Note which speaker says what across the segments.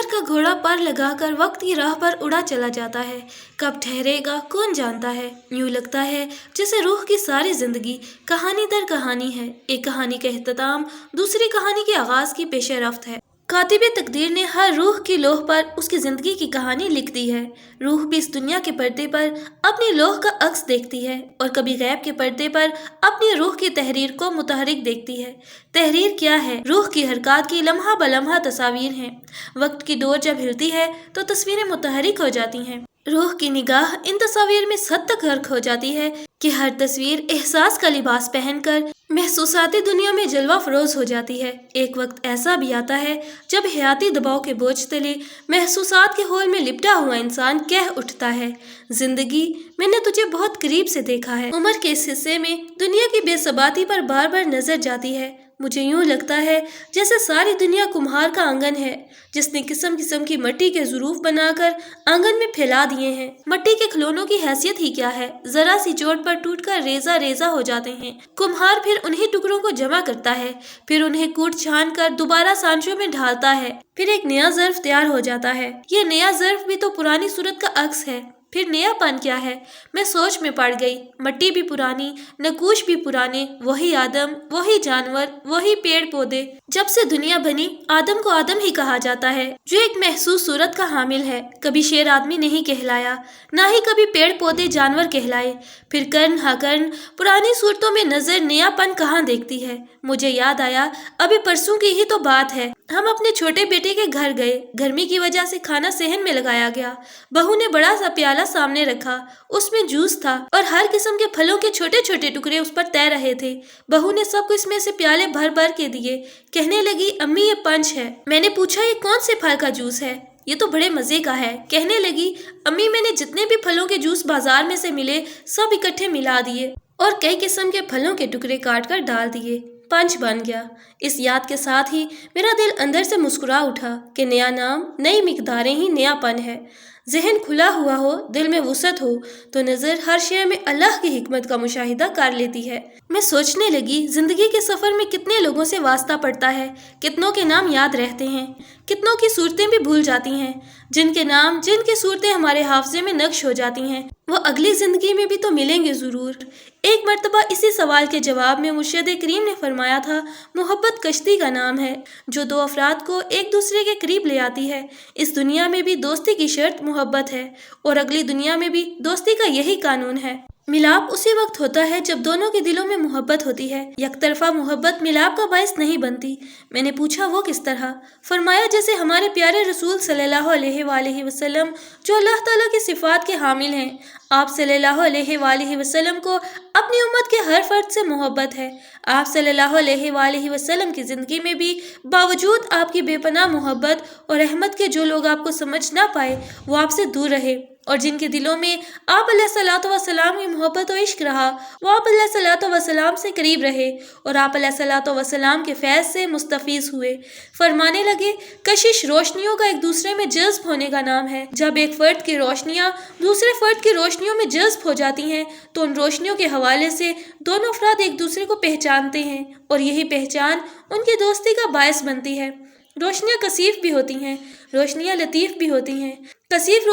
Speaker 1: सफर का घोड़ा पर लगाकर वक्त की राह पर उड़ा चला जाता है। कब ठहरेगा कौन जानता है। यूं लगता है जैसे रूह की सारी जिंदगी कहानी दर कहानी है। एक कहानी का इख्तिताम दूसरी कहानी के आगाज की पेशरफ्त है। कातिबे तकदीर ने हर रूह की लोह पर उसकी जिंदगी की कहानी लिख दी है। रूह भी इस दुनिया के पर्दे पर अपनी लोह का अक्स देखती है और कभी गैब के पर्दे पर अपनी रूह की तहरीर को मुतहरिक देखती है। तहरीर क्या है? रूह की हरकत की लम्हा बलम्हा तस्वीर है। वक्त की डोर जब हिलती है तो तस्वीरें मुतहरिक हो जाती हैं। रूह की निगाह इन तस्वीर में इस हद तक गर्क हो जाती है कि हर तस्वीर एहसास का लिबास पहनकर महसूसाती दुनिया में जलवा फरोज हो जाती है। एक वक्त ऐसा भी आता है जब हयाती दबाव के बोझ तले महसूसात के होल में लिपटा हुआ इंसान कह उठता है, जिंदगी मैंने तुझे बहुत करीब से देखा है। उम्र के इस हिस्से में दुनिया की बेसबाती पर बार बार नजर जाती है। मुझे यूं लगता है जैसे सारी दुनिया कुम्हार का आंगन है जिसने किस्म किस्म की मिट्टी के ज़ुरूफ बनाकर आंगन में फैला दिए हैं। मिट्टी के खिलौनों की हैसियत ही क्या है, जरा सी चोट पर टूटकर रेजा रेजा हो जाते हैं। कुम्हार फिर उन्हीं टुकड़ों को जमा करता है, फिर उन्हें कूट छान कर दोबारा सांचों में ढालता है, फिर एक नया ज़र्फ तैयार हो जाता है। ये नया ज़र्फ भी तो पुरानी सूरत का अक्स है। फिर नयापन क्या है? मैं सोच में पड़ गई। मिट्टी भी पुरानी, नकूश भी पुराने, वही आदम, वही जानवर, वही पेड़ पौधे। जब से दुनिया बनी आदम को आदम ही कहा जाता है जो एक महसूस सूरत का हामिल है। कभी शेर आदमी नहीं कहलाया, ना ही कभी पेड़ पौधे जानवर कहलाए। फिर कर्ण हा कर्ण पुरानी सूरतों में नजर नयापन कहाँ देखती है। मुझे याद आया अभी परसों की ही तो बात है, हम अपने छोटे बेटे के घर गए। गर्मी की वजह से खाना सहन में लगाया गया। बहू ने बड़ा सा प्याला सामने रखा, उसमें जूस था और हर किस्म के फलों के छोटे छोटे टुकड़े उस पर तैर रहे थे। बहू ने सबको इसमें से प्याले भर भर के दिए। कहने लगी, अम्मी ये पंच है। मैंने पूछा, ये कौन से फल का जूस है? ये तो बड़े मजे का है। कहने लगी, अम्मी मैंने जितने भी फलों के जूस बाजार में से मिले सब इकट्ठे मिला दिए और कई किस्म के फलों के टुकड़े काट कर डाल दिए। पंच बन गया। इस याद के साथ ही मेरा दिल अंदर से मुस्कुरा उठा कि नया नाम, नई मिकदारें ही नयापन है। जहन खुला हुआ हो, दिल में वुसअत हो तो नज़र हर शय में अल्लाह की हिकमत का मुशाहिदा कर लेती है। मैं सोचने लगी, जिंदगी के सफ़र में कितने लोगों से वास्ता पड़ता है, कितनों के नाम याद रहते हैं, कितनों की सूरतें भी भूल जाती हैं। जिनके नाम, जिनकी सूरतें हमारे हाफजे में नक्श हो जाती हैं, वो अगली ज़िंदगी में भी तो मिलेंगे ज़रूर। एक मर्तबा इसी सवाल के जवाब में मुर्शिद करीम ने फरमाया था, मोहब्बत कश्ती का नाम है जो दो अफराद को एक दूसरे के करीब ले आती है। इस दुनिया में भी दोस्ती की शर्त मोहब्बत है और अगली दुनिया में भी दोस्ती का यही कानून है। मिलाप उसी वक्त होता है जब दोनों के दिलों में मोहब्बत होती है। यकतरफा मोहब्बत मिलाप का बायस नहीं बनती। मैंने पूछा, वो किस तरह? फरमाया, जैसे हमारे प्यारे रसूल सल्लल्लाहु अलैहि वसल्लम जो अल्लाह ताला की सिफात के हामिल हैं, आप सल्लल्लाहु अलैहि वसल्लम को अपनी उम्मत के हर फर्द से मोहब्बत है। आप सल्लल्लाहु अलैहि वसल्लम की ज़िंदगी में भी बावजूद आपकी बेपनाह मोहब्बत और रहमत के जो लोग आपको समझ ना पाए वो आपसे दूर रहे, और जिनके दिलों में आप अलैहिस्सलातु वस्सलाम की मोहब्बत और इश्क रहा वो आप अलैहिस्सलातु वस्सलाम से करीब रहे और आप अलैहिस्सलातु वस्सलाम के फैज़ से मुस्तफ़ीज़ हुए। फरमाने लगे, कशिश रोशनियों का एक दूसरे में जज्ब होने का नाम है। जब एक फ़र्द की रोशनियाँ दूसरे फ़र्द की रोशनियों में जज्ब हो जाती हैं तो उन रोशनियों के हवाले से दोनों अफराद एक दूसरे को पहचानते हैं और यही पहचान उनकी दोस्ती का बायस बनती है। रोशनियाँ कसीफ भी होती हैं, रोशनियाँ लतीफ़ भी होती हैं। कसीफ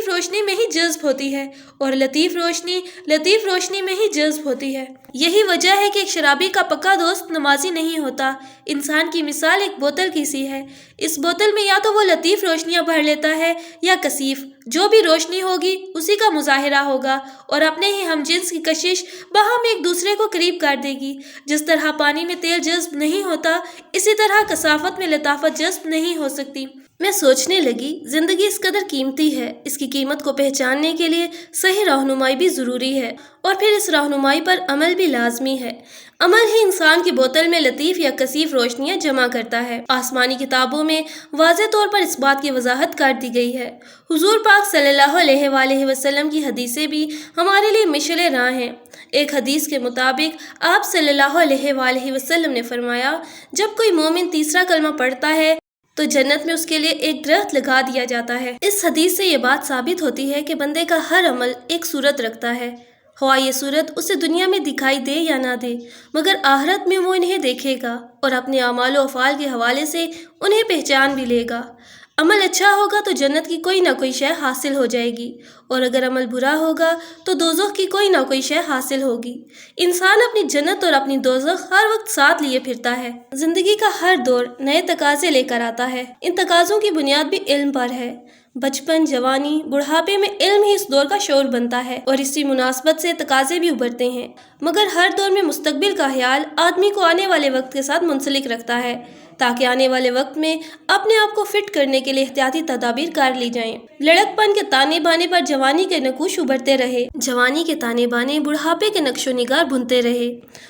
Speaker 1: रोशनी में ही जज्ब होती है और लतीफ़ रोशनी में ही जज्ब होती है। यही वजह है कि एक शराबी का पक्का दोस्त नमाजी नहीं होता। इंसान की मिसाल एक बोतल की सी है। इस बोतल में या तो वो लतीफ़ रोशनियाँ भर लेता है या कसीफ। जो भी रोशनी होगी उसी का मुजाहिरा होगा और अपने ही हमजिन्स की कशिश बाहम एक दूसरे को करीब कर देगी। जिस तरह पानी में तेल जज्ब नहीं होता, इसी तरह कसाफत में लताफत जज्ब नहीं हो सकती। मैं सोचने लगी, ज़िंदगी इस कदर कीमती है, इसकी कीमत को पहचानने के लिए सही रहनुमाई भी ज़रूरी है और फिर इस रहनुमाई पर अमल भी लाजमी है। अमल ही इंसान की बोतल में लतीफ़ या कसीफ रोशनियाँ जमा करता है। आसमानी किताबों में वाज़े तौर पर इस बात की वजाहत कर दी गई है। हुजूर पाक सल्लल्लाहु अलैहि वसल्लम की हदीसें भी हमारे लिए मिशले राह हैं। एक हदीस के मुताबिक आप सल्लल्लाहु अलैहि वसल्लम ने फरमाया, जब कोई मोमिन तीसरा कलमा पढ़ता है तो जन्नत में उसके लिए एक दरख्त लगा दिया जाता है। इस हदीस से ये बात साबित होती है कि बंदे का हर अमल एक सूरत रखता है, ख्वाह ये सूरत उसे दुनिया में दिखाई दे या ना दे, मगर आखिरत में वो इन्हें देखेगा और अपने अमाल व अफ़ाल के हवाले से उन्हें पहचान भी लेगा। عمل اچھا ہوگا تو جنت کی کوئی نہ کوئی شے حاصل ہو جائے گی، اور اگر عمل برا ہوگا تو دوزخ کی کوئی نہ کوئی شے حاصل ہوگی۔ انسان اپنی جنت اور اپنی دوزخ ہر وقت ساتھ لیے پھرتا ہے۔ زندگی کا ہر دور نئے تقاضے لے کر آتا ہے۔ ان تقاضوں کی بنیاد بھی علم پر ہے۔ بچپن، جوانی، بڑھاپے میں علم ہی اس دور کا شعور بنتا ہے، اور اسی مناسبت سے تقاضے بھی ابھرتے ہیں۔ مگر ہر دور میں مستقبل کا خیال آدمی کو آنے والے وقت کے ساتھ منسلک رکھتا ہے، تاکہ آنے والے وقت میں اپنے آپ کو فٹ کرنے کے لیے احتیاطی تدابیر کر لی جائیں۔ لڑک پن کے تانے بانے پر جوانی کے نقوش ابھرتے رہے، جوانی کے تانے بانے بڑھاپے کے نقش و نگار بنتے رہے،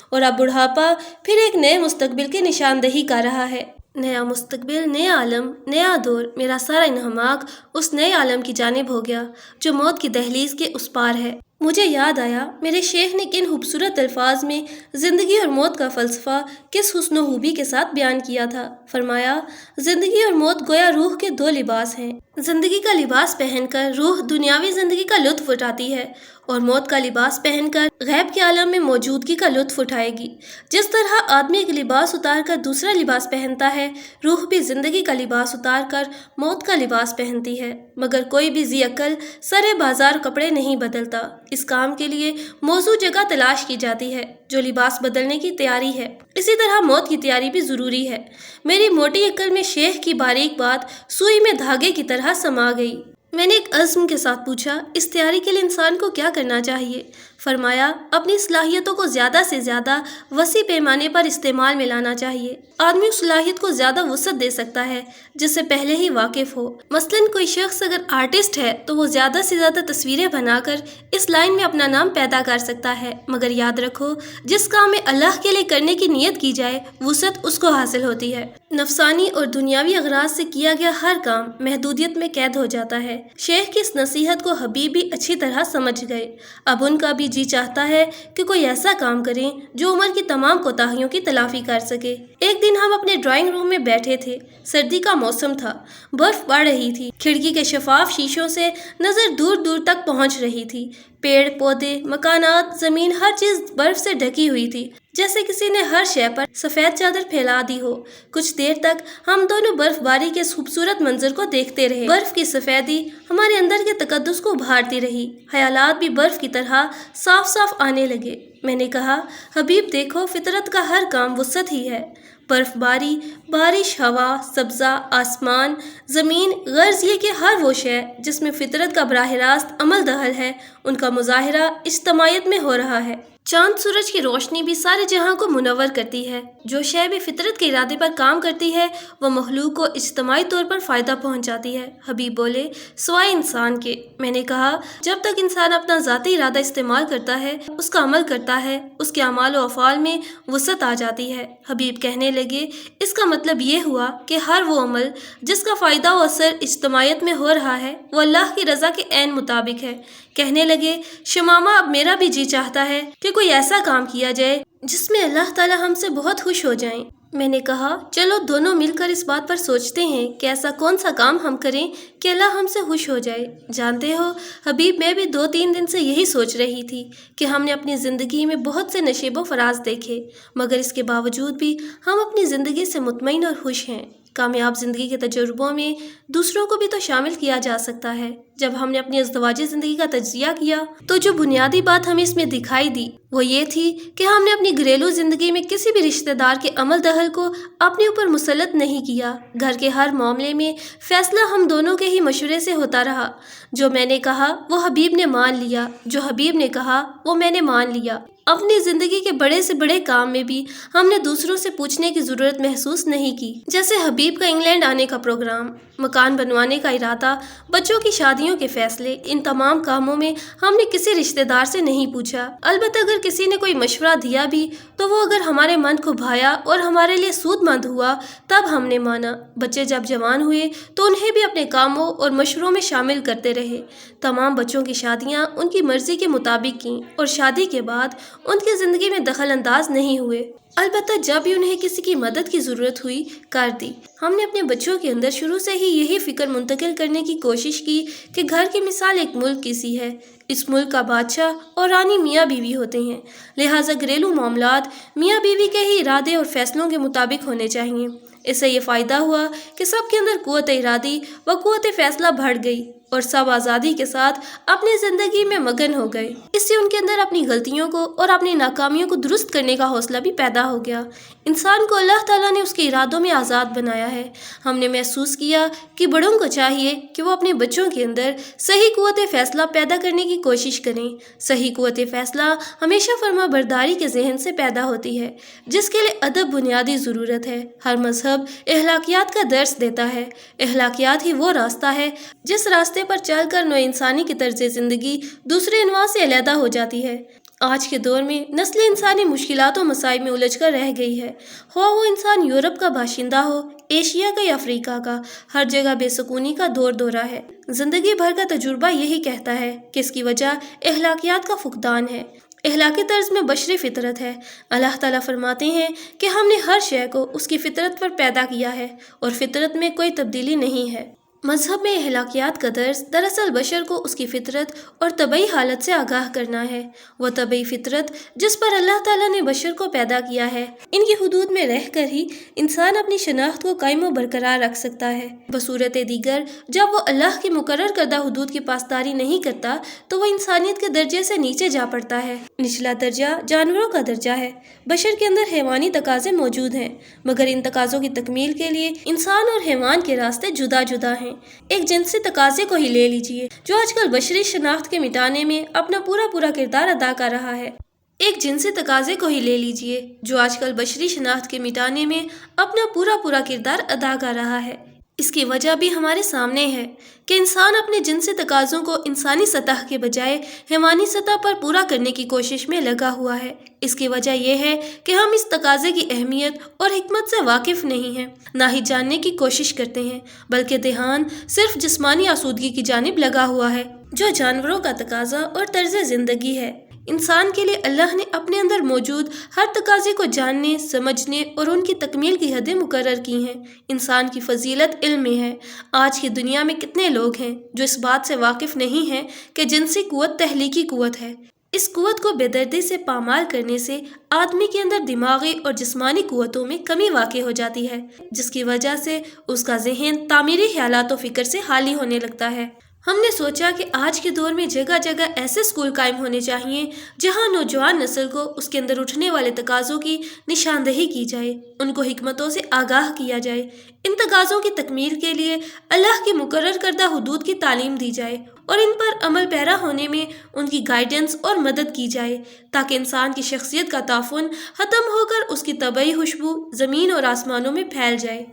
Speaker 1: اور اب بڑھاپا پھر ایک نئے مستقبل کی نشاندہی کر رہا ہے۔ نیا مستقبل، نیا عالم، نیا دور، میرا سارا انہماک اس نئے عالم کی جانب ہو گیا جو موت کی دہلیز کے اس پار ہے۔ مجھے یاد آیا میرے شیخ نے کن خوبصورت الفاظ میں زندگی اور موت کا فلسفہ کس حسن و خوبی کے ساتھ بیان کیا تھا۔ فرمایا، زندگی اور موت گویا روح کے دو لباس ہیں۔ زندگی کا لباس پہن کر روح دنیاوی زندگی کا لطف اٹھاتی ہے، اور موت کا لباس پہن کر غیب کے عالم میں موجودگی کا لطف اٹھائے گی۔ جس طرح آدمی ایک لباس اتار کر دوسرا لباس پہنتا ہے، روح بھی زندگی کا لباس اتار کر موت کا لباس پہنتی ہے، مگر کوئی بھی ذی عقل سرے بازار کپڑے نہیں بدلتا۔ اس کام کے لیے موزوں جگہ تلاش کی جاتی ہے جو لباس بدلنے کی تیاری ہے۔ اسی طرح موت کی تیاری بھی ضروری ہے۔ میری موٹی عقل میں شیخ کی باریک بات سوئی میں دھاگے کی طرح سما گئی۔ میں نے ایک عزم کے ساتھ پوچھا، اس تیاری کے لیے انسان کو کیا کرنا چاہیے؟ فرمایا، اپنی صلاحیتوں کو زیادہ سے زیادہ وسیع پیمانے پر استعمال میں لانا چاہیے۔ آدمی اس صلاحیت کو زیادہ وسعت دے سکتا ہے جس سے پہلے ہی واقف ہو۔ مثلاً کوئی شخص اگر آرٹسٹ ہے تو وہ زیادہ سے زیادہ تصویریں بنا کر اس لائن میں اپنا نام پیدا کر سکتا ہے، مگر یاد رکھو، جس کام میں اللہ کے لیے کرنے کی نیت کی جائے، وسعت اس کو حاصل ہوتی ہے۔ نفسانی اور دنیاوی اغراض سے کیا گیا ہر کام محدودیت میں قید ہو جاتا ہے۔ شیخ کی اس نصیحت کو حبیب بھی اچھی طرح سمجھ گئے۔ اب ان کا بھی جی چاہتا ہے کہ کوئی ایسا کام کریں جو عمر کی تمام کوتاہیوں کی تلافی کر سکے۔ ایک دن ہم اپنے ڈرائنگ روم میں بیٹھے تھے۔ سردی کا موسم تھا، برف پڑ رہی تھی، کھڑکی کے شفاف شیشوں سے نظر دور دور تک پہنچ رہی تھی۔ پیڑ، پودے، مکانات، زمین، ہر چیز برف سے ڈھکی ہوئی تھی، جیسے کسی نے ہر شے پر سفید چادر پھیلا دی ہو۔ کچھ دیر تک ہم دونوں برف باری کے اس خوبصورت منظر کو دیکھتے رہے۔ برف کی سفیدی ہمارے اندر کے تقدس کو ابھارتی رہی، خیالات بھی برف کی طرح صاف صاف آنے لگے۔ میں نے کہا، حبیب دیکھو، فطرت کا ہر کام وسعت ہی ہے۔ برف باری، بارش، ہوا، سبزہ، آسمان، زمین، غرض یہ کہ ہر وہ شے جس میں فطرت کا براہ راست عمل دخل ہے، ان کا مظاہرہ اجتماعیت میں ہو رہا ہے۔ چاند سورج کی روشنی بھی سارے جہاں کو منور کرتی ہے۔ جو شے بھی فطرت کے ارادے پر کام کرتی ہے وہ مخلوق کو اجتماعی طور پر فائدہ پہنچاتی ہے۔ حبیب بولے، سوائے انسان کے۔ میں نے کہا، جب تک انسان اپنا ذاتی ارادہ استعمال کرتا ہے، اس کا عمل کرتا ہے، اس کے اعمال و افعال میں وسعت آ جاتی ہے۔ حبیب کہنے لگے، اس کا مطلب یہ ہوا کہ ہر وہ عمل جس کا فائدہ و اثر اجتماعیت میں ہو رہا ہے وہ اللہ کی رضا کے عین مطابق ہے۔ کہنے لگے، شمامہ، اب میرا بھی جی چاہتا ہے کہ کوئی ایسا کام کیا جائے جس میں اللہ تعالی ہم سے بہت خوش ہو جائیں۔ میں نے کہا، چلو دونوں مل کر اس بات پر سوچتے ہیں کہ ایسا کون سا کام ہم کریں کہ اللہ ہم سے خوش ہو جائے۔ جانتے ہو حبیب، میں بھی 2-3 دن سے یہی سوچ رہی تھی کہ ہم نے اپنی زندگی میں بہت سے نشیب و فراز دیکھے، مگر اس کے باوجود بھی ہم اپنی زندگی سے مطمئن اور خوش ہیں۔ کامیاب زندگی کے تجربوں میں دوسروں کو بھی تو شامل کیا جا سکتا ہے۔ جب ہم نے اپنی ازدواجی زندگی کا تجزیہ کیا تو جو بنیادی بات ہمیں اس میں دکھائی دی وہ یہ تھی کہ ہم نے اپنی گھریلو زندگی میں کسی بھی رشتہ دار کے عمل دخل کو اپنے اوپر مسلط نہیں کیا۔ گھر کے ہر معاملے میں فیصلہ ہم دونوں کے ہی مشورے سے ہوتا رہا۔ جو میں نے کہا وہ حبیب نے مان لیا، جو حبیب نے کہا وہ میں نے مان لیا۔ اپنی زندگی کے بڑے سے بڑے کام میں بھی ہم نے دوسروں سے پوچھنے کی ضرورت محسوس نہیں کی، جیسے حبیب کا انگلینڈ آنے کا پروگرام، مکان بنوانے کا ارادہ، بچوں کی شادیوں کے فیصلے۔ ان تمام کاموں میں ہم نے کسی رشتہ دار سے نہیں پوچھا۔ البتہ اگر کسی نے کوئی مشورہ دیا بھی تو وہ اگر ہمارے من کو بھایا اور ہمارے لیے سود مند ہوا تب ہم نے مانا۔ بچے جب جوان ہوئے تو انہیں بھی اپنے کاموں اور مشوروں میں شامل کرتے رہے۔ تمام بچوں کی شادیاں ان کی مرضی کے مطابق کیں اور شادی کے بعد ان کی زندگی میں دخل انداز نہیں ہوئے۔ البتہ جب بھی انہیں کسی کی مدد کی ضرورت ہوئی کر دی۔ ہم نے اپنے بچوں کے اندر شروع سے ہی یہی فکر منتقل کرنے کی کوشش کی کہ گھر کی مثال ایک ملک کی سی ہے۔ اس ملک کا بادشاہ اور رانی میاں بیوی ہوتے ہیں، لہٰذا گھریلو معاملات میاں بیوی کے ہی ارادے اور فیصلوں کے مطابق ہونے چاہیے۔ इससे ये फ़ायदा हुआ कि सबके अंदर क़ुव्वत इरादी व क़ुव्वत फ़ैसला बढ़ गई और सब आज़ादी के साथ अपनी ज़िंदगी में मगन हो गए। इससे उनके अंदर अपनी गलतियों को और अपनी नाकामियों को दुरुस्त करने का हौसला भी पैदा हो गया। इंसान को अल्लाह ताला ने उसके इरादों में आज़ाद बनाया है। हमने महसूस किया कि बड़ों को चाहिए कि वो अपने बच्चों के अंदर सही क़ुव्वत फ़ैसला पैदा करने की कोशिश करें। सही क़ुव्वत फ़ैसला हमेशा फरमाबरदारी के जहन से पैदा होती है, जिसके लिए अदब बुनियादी ज़रूरत है। हर मज़हब अखलाकियात का दर्स देता है। अखलाकियात ही वो रास्ता है जिस रास्ते पर चलकर नौ इंसानी की तर्ज ज़िंदगी दूसरे अनवा से अलहदा हो जाती है। आज के दौर में नस्ल इंसानी मुश्किलात और मसाइब में उलझ कर रह गई है। वो इंसान यूरोप का बाशिंदा हो, एशिया का या अफ्रीका का, हर जगह बेसुकूनी का दौर दौरा है। जिंदगी भर का तजुर्बा यही कहता है कि इसकी वजह अखलाकियात का फुकदान है। अखलाकी तर्ज में बशरी फितरत है। अल्लाह ताला फरमाते हैं कि हमने हर शय को उसकी फितरत पर पैदा किया है और फितरत में कोई तब्दीली नहीं है। मज़हब में अखलाकियात का दर्स दरअसल बशर को उसकी फितरत और तबई हालत से आगाह करना है। वह तबई फितरत जिस पर अल्लाह ताला ने बशर को पैदा किया है, इनकी हुदूद में रहकर ही इंसान अपनी शनाख्त को कायम व बरकरार रख सकता है। बसूरत दीगर जब वो अल्लाह की मुकर्रर करदा हुदूद की पासदारी नहीं करता तो वह इंसानियत के दर्जे से नीचे जा पड़ता है। निचला दर्जा जानवरों का दर्जा है। बशर के अंदर हैवानी तकाजे मौजूद हैं, मगर इन तकाज़ों की तकमील के लिए इंसान और हैवान के रास्ते जुदा जुदा हैं। एक जिनसी तकाजे को ही ले लीजिए जो आजकल बशरी शनाख्त के मिटाने में अपना पूरा किरदार अदा कर रहा है। एक जिनसी तकाजे को ही ले लीजिए जो आजकल बशरी शनाख्त के मिटाने में अपना पूरा किरदार अदा कर रहा है। इसकी वजह भी हमारे सामने है कि इंसान अपने जिनसी तकाज़ों को इंसानी सतह के बजाय हैवानी सतह पर पूरा करने की कोशिश में लगा हुआ है। इसकी वजह यह है कि हम इस तकाज़े की अहमियत और हिकमत से वाकिफ़ नहीं हैं, ना ही जानने की कोशिश करते हैं, बल्कि ध्यान सिर्फ जिस्मानी आसूदगी की जानिब लगा हुआ है जो जानवरों का तकाज़ा और तर्ज ज़िंदगी है। इंसान के लिए अल्लाह ने अपने अंदर मौजूद हर तकाज़े को जानने, समझने और उनकी तकमील की हदें मुकर्रर की हैं। इंसान की फजीलत इल्म में है। आज की दुनिया में कितने लोग हैं जो इस बात से वाकिफ़ नहीं हैं कि जिनसी क़ुव्वत तहलीकी क़ुव्वत है। इस क़ुव्वत को बेदर्दी से पामाल करने से आदमी के अंदर दिमागी और जिस्मानी क़ुव्वतों में कमी वाक़ई हो जाती है, जिसकी वजह से उसका ज़हन तामीरी ख्यालात व फ़िक्र से खाली होने लगता है। हमने सोचा कि आज के दौर में जगह जगह ऐसे स्कूल कायम होने चाहिए जहां नौजवान नस्ल को उसके अंदर उठने वाले तकाज़ों की निशानदही की जाए, उनको हिकमतों से आगाह किया जाए। इन तकाज़ों की तकमील के लिए अल्लाह की मुकर्रर करदा हुदूद की तालीम दी जाए और इन पर अमल पैरा होने में उनकी गाइडेंस और मदद की जाए, ताकि इंसान की शख्सियत का ताफुन ख़त्म होकर उसकी तबई खुशबू ज़मीन और आसमानों में फैल जाए।